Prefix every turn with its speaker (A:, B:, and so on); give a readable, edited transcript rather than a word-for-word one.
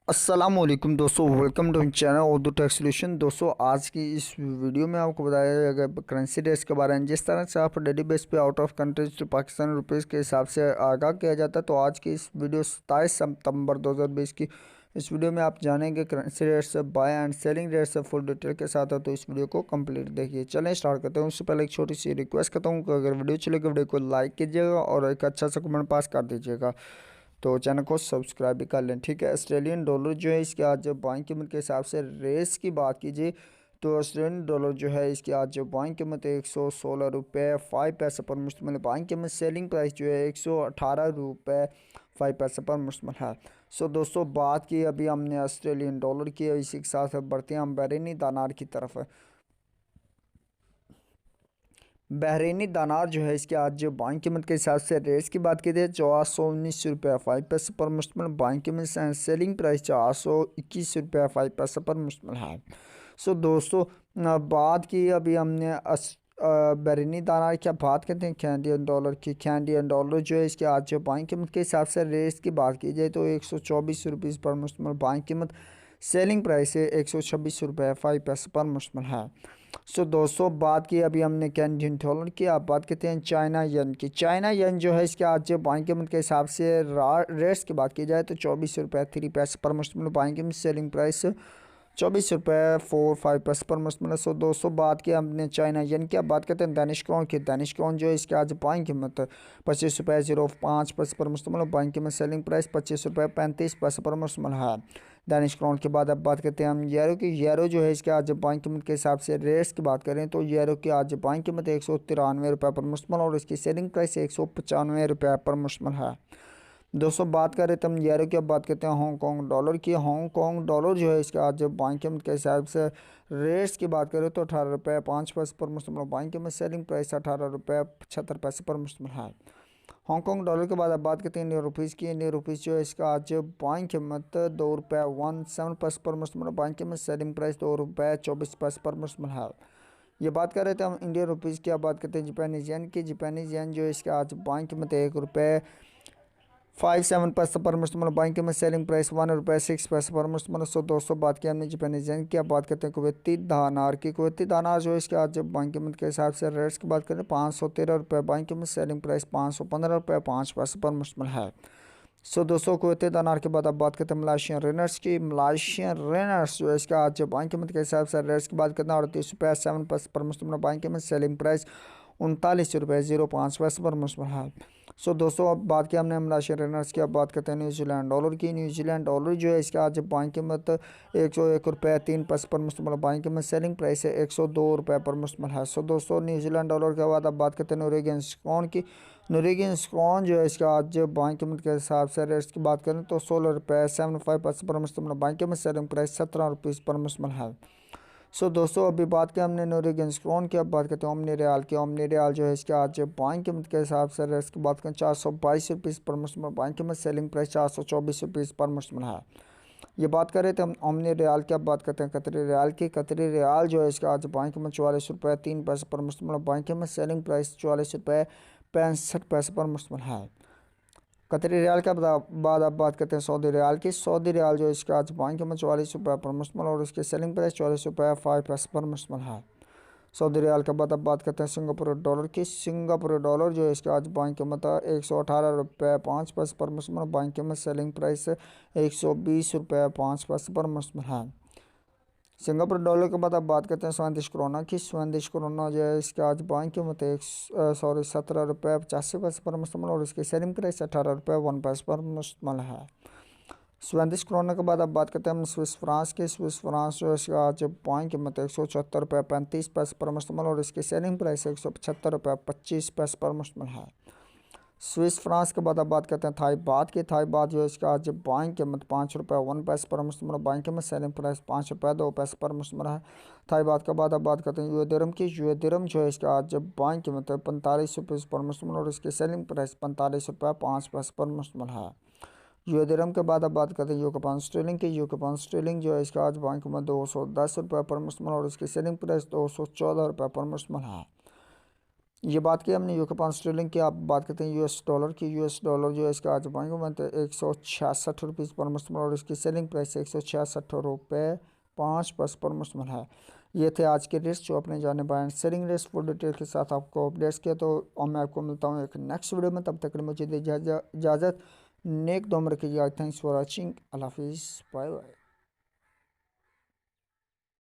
A: अस्सलाम वालेकुम दोस्तों, welcome to channel Urdu tech solution. दोस्तों आज की इस वीडियो में आपको बताया जाएगा करेंसी रेट्स के बारे में। जिस तरह से आप डेली बेस पे आउट ऑफ कंट्रीज तो पाकिस्तान रुपीज़ के हिसाब से आगाह किया जाता है, तो आज की इस वीडियो 27 सितंबर 2020 की इस वीडियो में आप जानेंगे currency rates, buy and selling rates full detail के साथ है। तो इस वीडियो को कंप्लीट देखिए। चलें स्टार्ट करते हैं। उससे पहले एक छोटी सी रिक्वेस्ट करता हूँ कि अगर वीडियो चलेगी वीडियो को लाइक कीजिएगा और एक अच्छा सा कमेंट पास कर दीजिएगा, तो चैनल को सब्सक्राइब भी कर लें। ठीक है, ऑस्ट्रेलियन डॉलर जो है इसके आज जब बाइंग कीमत के हिसाब से रेस की बात कीजिए तो ऑस्ट्रेलियन डॉलर जो है इसकी आज जो बाइंग कीमत 116 रुपये 5 पैसे पर मुश्तमिल है। बाइंग कीमत सेलिंग प्राइस जो है 118 रुपये 5 पैसे पर मुश्तमिल है। सो दोस्तों बात की अभी हमने ऑस्ट्रेलियन डॉलर की, इसी के साथ बढ़ते हैं हम बहरीनी दानार की तरफ। बहरीनी दानार जो है इसके आज जो बाइंग कीमत के हिसाब से रेट्स की बात की जाए 419 रुपये 5 पैसे पर मुश्तमिल। बाइंग कीमत सेलिंग प्राइस 421 रुपये 5 पैसे पर मुश्तमिल है। सो दोस्तों बात की अभी हमने बहरीनी दानार क्या बात करते हैं कैनेडियन डॉलर की। कैनेडियन डॉलर जो है इसके आज जो बाइंग कीमत के हिसाब से रेट्स की बात की जाए तो 124 रुपीज़ पर मुश्तमिल। बाइंग कीमत सेलिंग प्राइस है 126 रुपये 5 पैसे पर मुश्तमिल है। सो दोस्तों बात की अभी हमने कैनेडियन डॉलर की, आप बात करते हैं चाइना यन की। चाइना यन जो है इसके आज बाइंग कीमत के हिसाब से रेट्स की बात की जाए तो 24 रुपये 3 पैसे पर मुश्तमिल। बाइंग कीमत सेलिंग प्राइस 24 रुपये 4 5 पैसे पर मुश्तमिल है। सो दोस्तों बात की हमने चाइना यन की, अब बात करते हैं दानिश क्राउन की। दानिश क्राउन जो है इसके आज बाइंग कीमत 25 रुपये 05 पैसे पर मुश्तमिल है। बाइंग कीमत सेलिंग प्राइस 25 रुपये 35 पैसे पर मुश्तमिल है। दानिश क्राउन के बाद अब बात करते हैं हम यूरो की। यूरो जो है इसके आज बाइंग कीमत के हिसाब से रेट्स की बात करें तो यूरो की आज बाइंग कीमत 193 रुपये पर मुश्तमिल और इसकी सेलिंग प्राइस 195 रुपये पर मुश्तमिल है। दोस्तों बात करें तो हम यूरो की, अब बात करते हैं हांगकॉन्ग डॉलर की। हांगकॉन्ग डॉलर जो है इसका आज बाइंग कीमत के हिसाब से रेट्स की बात करें तो 18 रुपये 5 पैसे पर मुश्तमिल। बाइंग कीमत सेलिंग प्राइस 18 रुपये 75 पैसे पर मुश्तमिल है। हांगकॉन्ग डॉलर के बाद अब बात करते हैं इंडियन रुपीज़ की। इंडियन रुपीज़ जो है इसका आज बाइंग कीमत 2 रुपये 17 पैसे पर मुश्तमिल। बाइंग कीमत सेलिंग प्राइस 2 रुपये 24 पैसे पर मुश्तमिल है। ये बात कर रहे थे हम इंडियन रुपीज़ की, अब बात करते हैं जापानीज येन की। जापानीज येन जो है इसका आज बाइंग कीमत 1 रुपये 57 पैसे पर मुश्तमिल। बाइंग कीमत सेलिंग प्राइस 1 रुपये 6 पैसे पर मुश्तमिल। सो दोस्तों बात की हमने जापानीज येन की, अब बात करते हैं कुवैती दानार की। कुवैती दानार जो है इसके आज जब बाइंग कीमत के हिसाब से रेट्स की बात करें 513 रुपये। बाइंग कीमत सेलिंग प्राइस 515 रुपये 5 पैसे पर मुश्तमिल है। सो दोस्तों कुवैती दानार के बाद अब बात करते हैं मलाशियन रेनर्स की। मलाशियन रेनर्स जो है इसका आज बाइंग कीमत के हिसाब से रेट्स की बात करते हैं 38 रुपये 7 पैसे पर मुश्तमिल। बाइंग कीमत सेलिंग प्राइस 39 रुपये 05 पैसे पर मुश्तमिल है। सो दोस्तों अब बात की हमने मलाशियन रेनर्स की, अब बात करते हैं न्यूजीलैंड डॉलर की। न्यूजीलैंड डॉलर जो है इसका आज बाइंग कीमत 101 रुपये 3 पैसे पर मुश्तमिल। बाइंग कीमत सेलिंग प्राइस है 102 रुपये पर मुश्तमिल है। सो दोस्तों न्यूजीलैंड डॉलर के बाद अब बात करते हैं नॉर्वेगियन क्राउन की। नॉर्वेगियन क्राउन जो है इसका आज बाइंग कीमत के हिसाब से रेट्स की बात करें तो 16 रुपये 75 पैसे पर मुश्तमिल। बाइंग कीमत सेलिंग प्राइस 17 रुपये पर मुश्तमिल है। सो दोस्तों अभी बात की हमने नॉर्वेगियन क्राउन की, अब बात करते हैं ओमनी रियाल की। ओमनी रियाल जो है इसके आज बाइंग कीमत के हिसाब से रेट्स की बात करें 422 रुपये पर मुश्तमिल। बाइंग कीमत सेलिंग प्राइस 424 रुपये पर मुश्तमिल है। ये बात कर रहे थे हम ओमनी रियाल की, अब बात करते हैं कतरी रियाल की। कतरी रियाल जो है इसका आज बाइंग कीमत 44 रुपये 3 पैसे पर मुश्तमिल। बाइंग कीमत सेलिंग प्राइस 44 रुपये 65 पैसे पर मुश्तमिल है। कतरी रियाल के बाद अब बात करते हैं सऊदी रियाल की। सऊदी रियाल जो है इसका आज बाइंग कीमत 44 रुपये पर मुश्तमिल और इसकी सेलिंग प्राइस 44 रुपये 5 पैसे पर मुश्तमिल है। सऊदी रियाल के बाद अब बात करते हैं सिंगापुर डॉलर की। सिंगापुर डॉलर जो है इसका आज बाइंग कीमत 118 रुपये 5 पैसे पर मुश्तमिल। बाइंग कीमत सेलिंग प्राइस 120 रुपये 5 पैसे पर मुश्तमिल है। सिंगापुर डॉलर के बाद अब बात करते हैं स्वेदिश करोना की। स्वेदिश करोना जो है इसके आज बाइंग कीमत 17 रुपये 85 पैसे पर मुश्तमिल और इसकी सेलिंग प्राइस 18 रुपये 1 पैसे पर मुश्तमिल है। स्वेदिश करोना के बाद अब बात करते हैं हम स्विस फ्रांस की। स्विस फ्रांस जो है इसका आज बाइंग कीमत 174 रुपये 35 पैसे पर मुश्तमिल और इसकी सेलिंग प्राइस 175 रुपये 25 पैसे पर मुश्तमिल है। स्विस फ्रांस के बाद अब बात करते हैं थाई बात की। थाई बात जो है इसका आज बाइंग कीमत 5 रुपये 1 पैसे पर मुश्तमिल। बाइंग कीमत सेलिंग प्राइस 5 रुपये 2 पैसे पर मुश्तमिल है। थाई बात के बाद अब बात करते हैं यूए दिरहम की। यूए दिरहम जो है इसका आज बाइंग कीमत 45 रुपये पर मुश्तमिल और इसकी सेलिंग प्राइस 45 रुपये 5 पैसे पर मुश्तमिल है। यूए दिरहम के बाद अब बात करते हैं यूके पाउंड स्टर्लिंग की। यूके पाउंड स्टर्लिंग जो है इसका आज बाइंग कीमत 210 रुपये पर मुश्तमिल और इसकी सेलिंग प्राइस 214 रुपये पर मुश्तमिल है। ये बात की हमने यूके पाउंड स्टर्लिंग की। आप बात करते हैं यूएस डॉलर की। यूएस डॉलर जो है इसका आज बैंक में 166 रुपीज़ पर मुश्तमिल और इसकी सेलिंग प्राइस 166 रुपये 5 पर मुश्तमिल है। ये थे आज के रेट्स जो अपने जाने by selling rates full detail के साथ आपको अपडेट्स किया। तो और मैं आपको मिलता हूँ एक नेक्स्ट वीडियो में, तब तक के लिए मुझे दे इजाज़त। नेक दुआ में रखिएगा। Thanks for watching. अल्लाह हाफिज़, बाय बाय।